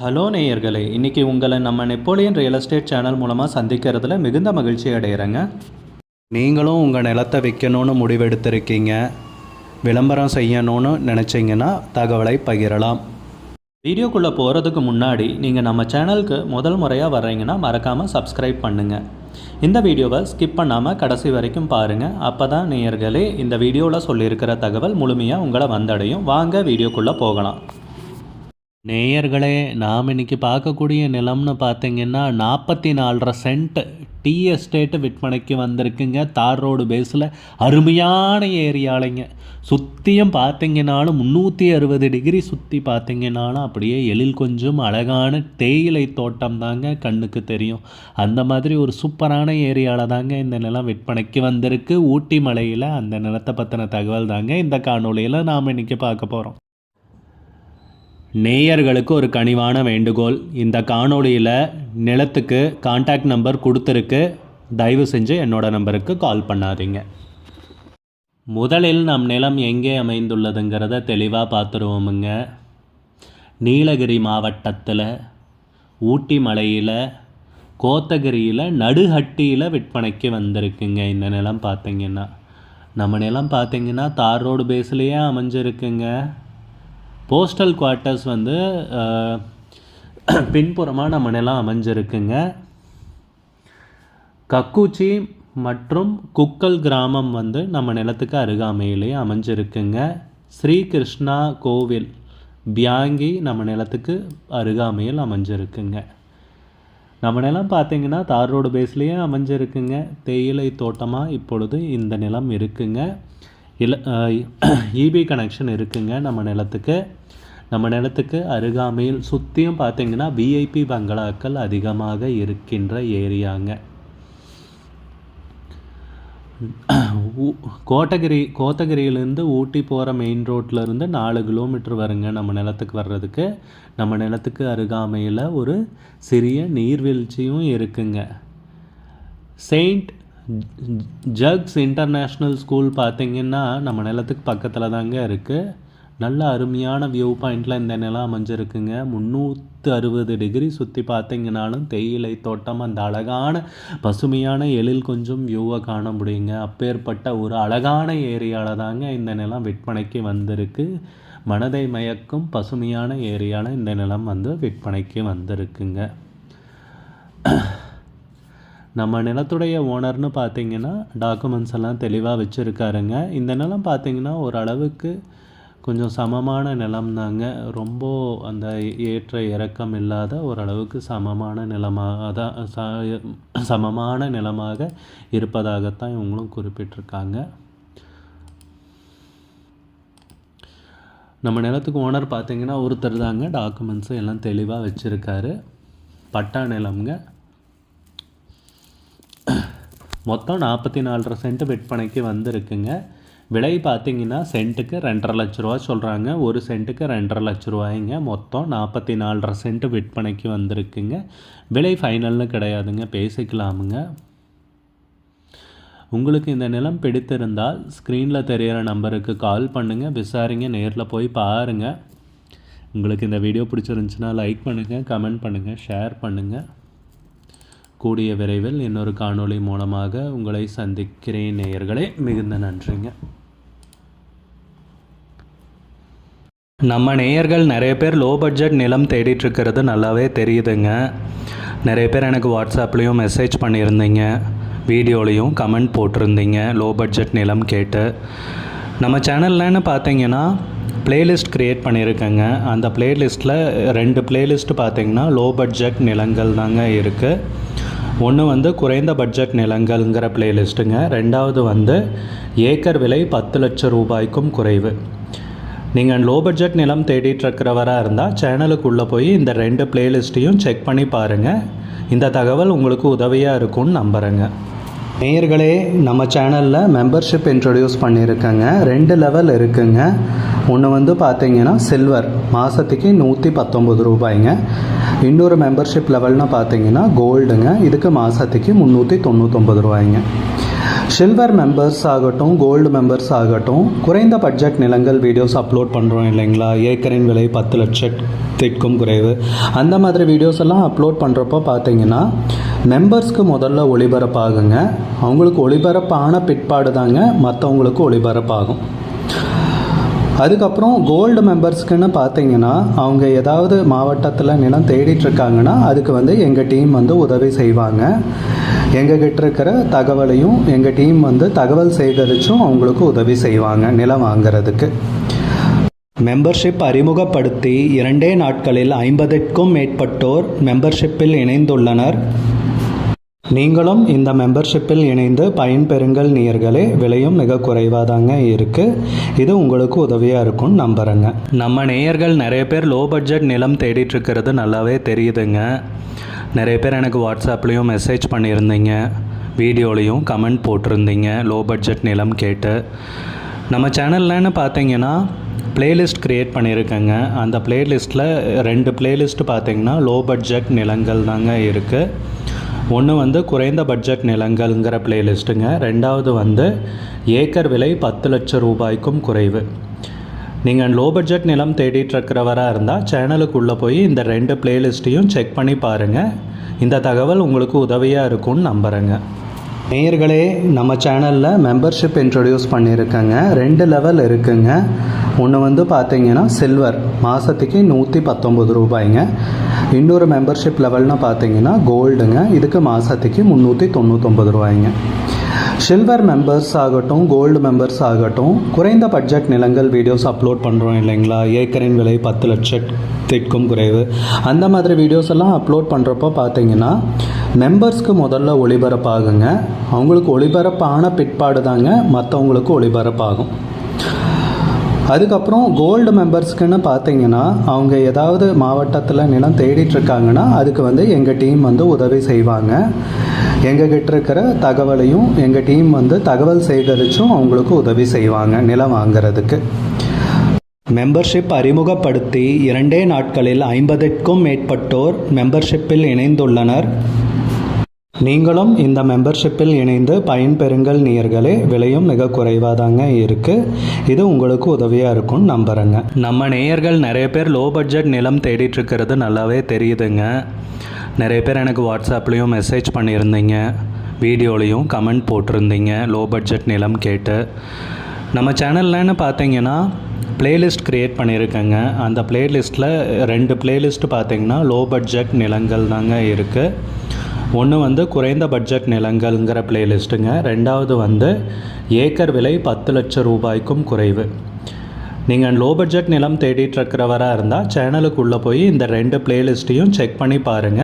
Hello நேயர்களே, இன்றைக்கி உங்களை நம்ம நெப்போலியன் ரியல் எஸ்டேட் சேனல் மூலமாக சந்திக்கிறதுல மிகுந்த மகிழ்ச்சி அடைகிறேங்க. நீங்களும் உங்கள் நிலத்தை விற்கணும்னு முடிவெடுத்திருக்கீங்க, விளம்பரம் செய்யணும்னு நினச்சிங்கன்னா தகவலை பகிரலாம். வீடியோக்குள்ளே போகிறதுக்கு முன்னாடி நீங்கள் நம்ம சேனலுக்கு முதல் முறையாக வர்றீங்கன்னா மறக்காமல் சப்ஸ்கிரைப் பண்ணுங்கள். இந்த வீடியோவை ஸ்கிப் பண்ணாமல் கடைசி வரைக்கும் பாருங்கள். அப்போ தான் நேயர்களே இந்த வீடியோவில் சொல்லியிருக்கிற தகவல் முழுமையாக உங்களை வந்தடையும். வாங்க வீடியோக்குள்ளே போகலாம். நேயர்களே, நாம் இன்றைக்கி பார்க்கக்கூடிய நிலம்னு பார்த்தீங்கன்னா 44.5 சென்ட் டீ எஸ்டேட்டு விற்பனைக்கு வந்திருக்குங்க. தார் ரோடு பேஸில் அருமையான ஏரியாலைங்க. சுற்றியும் பார்த்தீங்கன்னாலும் 360 டிகிரி சுற்றி பார்த்தீங்கன்னாலும் அப்படியே எழில் கொஞ்சம் அழகான தேயிலை தோட்டம் தாங்க கண்ணுக்கு தெரியும். அந்த மாதிரி ஒரு சூப்பரான ஏரியாவில் தாங்க இந்த நிலம் விற்பனைக்கு வந்திருக்கு. ஊட்டி மலையில் அந்த நிலத்தை பற்றின தகவல் தாங்க இந்த காணொலியில் நாம் இன்றைக்கி பார்க்க போகிறோம். நேயர்களுக்கு ஒரு கனிவான வேண்டுகோள், இந்த காணொலியில் நிலத்துக்கு கான்டாக்ட் நம்பர் கொடுத்துருக்கு, தயவு செஞ்சு என்னோடய நம்பருக்கு கால் பண்ணாதீங்க. முதலில் நம் நிலம் எங்கே அமைந்துள்ளதுங்கிறத தெளிவாக பார்த்துருவோமுங்க. நீலகிரி மாவட்டத்தில் ஊட்டி மலையில் கோத்தகிரியில் நடுஹட்டியில் விற்பனைக்கு வந்திருக்குங்க. இந்த நிலம் பார்த்திங்கன்னா நம்ம நிலம் பார்த்திங்கன்னா தார் ரோடு பேஸ்லேயே அமைஞ்சிருக்குங்க. போஸ்டல் குவார்ட்டர்ஸ் வந்து பின்புறமாக நம்ம நிலம் அமைஞ்சிருக்குங்க. கக்கூச்சி மற்றும் குக்கல் கிராமம் வந்து நம்ம நிலத்துக்கு அருகாமையிலேயே அமைஞ்சிருக்குங்க. ஸ்ரீகிருஷ்ணா கோவில் பியாங்கி நம்ம நிலத்துக்கு அருகாமையில் அமைஞ்சிருக்குங்க. நம்ம நிலம் பார்த்திங்கன்னா தார் ரோடு பேஸ்லேயே அமைஞ்சிருக்குங்க. தேயிலை தோட்டமாக இப்பொழுது இந்த நிலம் இருக்குங்க. இபி கனெக்ஷன் இருக்குங்க. நம்ம நிலத்துக்கு அருகாமையில் சுற்றியும் பார்த்திங்கன்னா விஐபி பங்களாக்கள் அதிகமாக இருக்கின்ற ஏரியாங்க. கோத்தகிரியிலேருந்து ஊட்டி போகிற மெயின் ரோட்லேருந்து 4 கிலோமீட்டர் வருங்க நம்ம நிலத்துக்கு வர்றதுக்கு. நம்ம நிலத்துக்கு அருகாமையில் ஒரு சிறிய நீர்வீழ்ச்சியும் இருக்குங்க. செயின்ட் ஜக்ஸ் இன்டர்நேஷ்னல் ஸ்கூல் பார்த்திங்கன்னா நம்ம நிலத்துக்கு பக்கத்தில் தாங்க இருக்குது. நல்ல அருமையான வியூ பாயிண்டில் இந்த நிலம் அமைஞ்சிருக்குங்க. 360 டிகிரி சுற்றி பார்த்திங்கனாலும் தேயிலை தோட்டம், அந்த அழகான பசுமையான எழில் கொஞ்சம் வியூவை காண முடியுங்க. அப்பேற்பட்ட ஒரு அழகான ஏரியாவில் தாங்க இந்த நிலம் விற்பனைக்கு வந்திருக்கு. மனதை மயக்கும் பசுமையான ஏரியாவில் இந்த நிலம் வந்து விற்பனைக்கு வந்திருக்குங்க. நம்ம நிலத்துடைய ஓனர்னு பார்த்திங்கன்னா டாக்குமெண்ட்ஸ் எல்லாம் தெளிவாக வச்சுருக்காருங்க. இந்த நிலம் பார்த்திங்கன்னா ஓரளவுக்கு கொஞ்சம் சமமான நிலம் தாங்க. ரொம்ப அந்த ஏற்ற இறக்கம் இல்லாத ஓரளவுக்கு சமமான நிலமாக இருப்பதாகத்தான் இவங்களும் குறிப்பிட்டிருக்காங்க. நம்ம நிலத்துக்கு ஓனர் பார்த்திங்கன்னா ஒருத்தர் தாங்க. டாக்குமெண்ட்ஸு எல்லாம் தெளிவாக வச்சுருக்காரு. பட்டா நிலம்ங்க. மொத்தம் 44 சென்ட் விற்பனைக்கு வந்திருக்குங்க. விலை பார்த்திங்கன்னா சென்ட்டுக்கு 2.5 லட்ச ரூபா சொல்கிறாங்க. ஒரு சென்ட்டுக்கு 2.5 லட்ச ரூபாய்ங்க. மொத்தம் 44 சென்ட் விற்பனைக்கு வந்திருக்குங்க. விலை ஃபைனல்னு கிடையாதுங்க, பேசிக்கலாமுங்க. உங்களுக்கு இந்த நிலம் பிடித்திருந்தால் ஸ்க்ரீனில் தெரிகிற நம்பருக்கு கால் பண்ணுங்கள், விசாரிங்க, நேரில் போய் பாருங்கள். உங்களுக்கு இந்த வீடியோ பிடிச்சிருந்துச்சுன்னா லைக் பண்ணுங்கள், கமெண்ட் பண்ணுங்கள், ஷேர் பண்ணுங்கள். கூடிய விரைவில் இன்னொரு காணொளி மூலமாக உங்களை சந்திக்கிறேன் நேயர்களே. மிகுந்த நன்றிங்க. நம்ம நேயர்கள் நிறைய பேர் லோ பட்ஜெட் நிலம் தேடிட்டுருக்கிறது நல்லாவே தெரியுதுங்க. நிறைய பேர் எனக்கு வாட்ஸ்அப்லேயும் மெசேஜ் பண்ணியிருந்தீங்க, வீடியோலையும் கமெண்ட் போட்டிருந்தீங்க லோ பட்ஜெட் நிலம் கேட்டு. நம்ம சேனல்லன்னு பார்த்தீங்கன்னா ப்ளேலிஸ்ட் க்ரியேட் பண்ணியிருக்கேங்க. அந்த ப்ளேலிஸ்ட்டில் 2 ப்ளேலிஸ்ட்டு பார்த்திங்கன்னா லோ பட்ஜெட் நிலங்கள் தாங்க இருக்குது. ஒன்று வந்து குறைந்த பட்ஜெட் நிலங்கள்ங்கிற ப்ளேலிஸ்ட்டுங்க. ரெண்டாவது வந்து ஏக்கர் விலை 10 லட்சம் ரூபாய்க்கும் குறைவு. நீங்கள் லோ பட்ஜெட் நிலம் தேடிட்டுருக்கிறவராக இருந்தால் சேனலுக்குள்ளே போய் இந்த 2 ப்ளேலிஸ்ட்டையும் செக் பண்ணி பாருங்கள். இந்த தகவல் உங்களுக்கு உதவியாக இருக்கும்னு நம்புகிறேங்க. நேயர்களே, நம்ம சேனலில் மெம்பர்ஷிப் இன்ட்ரடியூஸ் பண்ணியிருக்கேங்க. 2 லெவல் இருக்குங்க. ஒன்று வந்து பார்த்திங்கன்னா சில்வர், மாதத்துக்கு 119 ரூபாய்ங்க. இன்னொரு மெம்பர்ஷிப் லெவல்னு பார்த்திங்கன்னா கோல்டுங்க. இதுக்கு மாதத்துக்கு 399 ரூபாய்ங்க. சில்வர் மெம்பர்ஸ் ஆகட்டும், கோல்டு மெம்பர்ஸ் ஆகட்டும், குறைந்த பட்ஜெட் நிலங்கள் வீடியோஸ் அப்லோட் பண்ணுறோம் இல்லைங்களா, ஏக்கரின் விலை 10 லட்சத்திற்கும் குறைவு, அந்த மாதிரி வீடியோஸ் எல்லாம் அப்லோட் பண்ணுறப்போ பார்த்தீங்கன்னா மெம்பர்ஸ்க்கு முதல்ல ஒளிபரப்பாகுங்க. அவங்களுக்கு ஒளிபரப்பான பிற்பாடு தாங்க மற்றவங்களுக்கு ஒளிபரப்பாகும். அதுக்கப்புறம் கோல்டு மெம்பர்ஸ்க்குன்னு பார்த்தீங்கன்னா அவங்க ஏதாவது மாவட்டத்தில் நிலம் தேடிட்டுருக்காங்கன்னா அதுக்கு எங்கள் டீம் உதவி செய்வாங்க. எங்ககிட்ட இருக்கிற தகவலையும் எங்கள் டீம் தகவல் சேகரித்தும் அவங்களுக்கு உதவி செய்வாங்க நிலம் வாங்கிறதுக்கு. மெம்பர்ஷிப் அறிமுகப்படுத்தி 2 நாட்களில் 50க்கும் மேற்பட்டோர் மெம்பர்ஷிப்பில் இணைந்துள்ளனர். நீங்களும் இந்த மெம்பர்ஷிப்பில் இணைந்து பயன்பெறுங்கள் நேயர்களே. விலையும் மிக குறைவாக தாங்க இருக்குது. இது உங்களுக்கு உதவியாக இருக்கும்னு நம்புகிறேங்க. நம்ம நேயர்கள் நிறைய பேர் லோ பட்ஜெட் நிலம் தேடிட்டுருக்கிறது நல்லாவே தெரியுதுங்க. நிறைய பேர் எனக்கு வாட்ஸ்அப்லேயும் மெசேஜ் பண்ணியிருந்தீங்க, வீடியோலையும் கமெண்ட் போட்டிருந்தீங்க லோ பட்ஜெட் நிலம் கேட்டு. நம்ம சேனல்லன்னு பார்த்தீங்கன்னா பிளேலிஸ்ட் க்ரியேட் பண்ணியிருக்கேங்க. அந்த பிளேலிஸ்ட்டில் 2 பிளேலிஸ்ட்டு பார்த்தீங்கன்னா லோ பட்ஜெட் நிலங்கள் தாங்க இருக்குது. ஒன்று குறைந்த பட்ஜெட் நிலங்கள்ங்கிற பிளேலிஸ்ட்டுங்க. ரெண்டாவது ஏக்கர் விலை 10 லட்சம் ரூபாய்க்கும் குறைவு. நீங்கள் லோ பட்ஜெட் நிலம் தேடிட்டுருக்கிறவராக இருந்தால் சேனலுக்குள்ளே போய் இந்த 2 பிளேலிஸ்ட்டையும் செக் பண்ணி பாருங்கள். இந்த தகவல் உங்களுக்கு உதவியாக இருக்கும்னு நம்புகிறேங்க. நேயர்களே, நம்ம சேனலில் மெம்பர்ஷிப் இன்ட்ரடியூஸ் பண்ணியிருக்கேங்க. 2 லெவல் இருக்குங்க. ஒன்று பார்த்தீங்கன்னா சில்வர், மாதத்துக்கு 119 ரூபாய்ங்க. இன்னொரு மெம்பர்ஷிப் லெவல்னு பார்த்தீங்கன்னா கோல்டுங்க, இதுக்கு மாதத்துக்கு 399 ரூபாய்ங்க. சில்வர் மெம்பர்ஸ் ஆகட்டும், கோல்டு மெம்பர்ஸ் ஆகட்டும், குறைந்த பட்ஜெட் நிலங்கள் வீடியோஸ் அப்லோட் பண்ணுறோம் இல்லைங்களா, ஏக்கரின் விலை 10 லட்சத்திற்கும் குறைவு, அந்த மாதிரி வீடியோஸ் எல்லாம் அப்லோட் பண்ணுறப்போ பார்த்தீங்கன்னா மெம்பர்ஸ்க்கு முதல்ல ஒளிபரப்பாகுங்க. அவங்களுக்கு ஒளிபரப்பான பிற்பாடு தாங்க மற்றவங்களுக்கு ஒளிபரப்பாகும். அதுக்கப்புறம் கோல்டு மெம்பர்ஸ்க்குன்னு பார்த்தீங்கன்னா அவங்க ஏதாவது மாவட்டத்தில் நிலம் தேடிட்டுருக்காங்கன்னா அதுக்கு எங்கள் டீம் உதவி செய்வாங்க. எங்ககிட்ட இருக்கிற தகவலையும் எங்கள் டீம் தகவல் சேகரித்தும் அவங்களுக்கு உதவி செய்வாங்க நிலம் வாங்கிறதுக்கு. மெம்பர்ஷிப் அறிமுகப்படுத்தி 2 நாட்களில் 50க்கும் மேற்பட்டோர் மெம்பர்ஷிப்பில் இணைந்துள்ளனர். நீங்களும் இந்த மெம்பர்ஷிப்பில் இணைந்து பயன்பெறுங்கள் நேயர்களே. விலையும் மிக குறைவாக தாங்க இருக்குது. இது உங்களுக்கு உதவியாக இருக்கும்னு நம்புகிறேங்க. நம்ம நேயர்கள் நிறைய பேர் லோ பட்ஜெட் நிலம் தேடிட்டுருக்கிறது நல்லாவே தெரியுதுங்க. நிறைய பேர் எனக்கு வாட்ஸ்அப்லேயும் மெசேஜ் பண்ணியிருந்தீங்க, வீடியோலையும் கமெண்ட் போட்டிருந்தீங்க லோ பட்ஜெட் நிலம் கேட்டு. நம்ம சேனல்லன்னு பார்த்தீங்கன்னா பிளேலிஸ்ட் க்ரியேட் பண்ணியிருக்கேங்க. அந்த பிளேலிஸ்ட்டில் 2 பிளேலிஸ்ட்டு பார்த்தீங்கன்னா லோ பட்ஜெட் நிலங்கள் தாங்க இருக்குது. ஒன்று குறைந்த பட்ஜெட் நிலங்கள்ங்கிற பிளேலிஸ்ட்டுங்க. ரெண்டாவது ஏக்கர் விலை 10 லட்சம் ரூபாய்க்கும் குறைவு. நீங்கள் லோ பட்ஜெட் நிலம் தேடிட்டுருக்கிறவராக இருந்தால் சேனலுக்குள்ளே போய் இந்த 2 பிளேலிஸ்ட்டையும் செக் பண்ணி பாருங்கள்.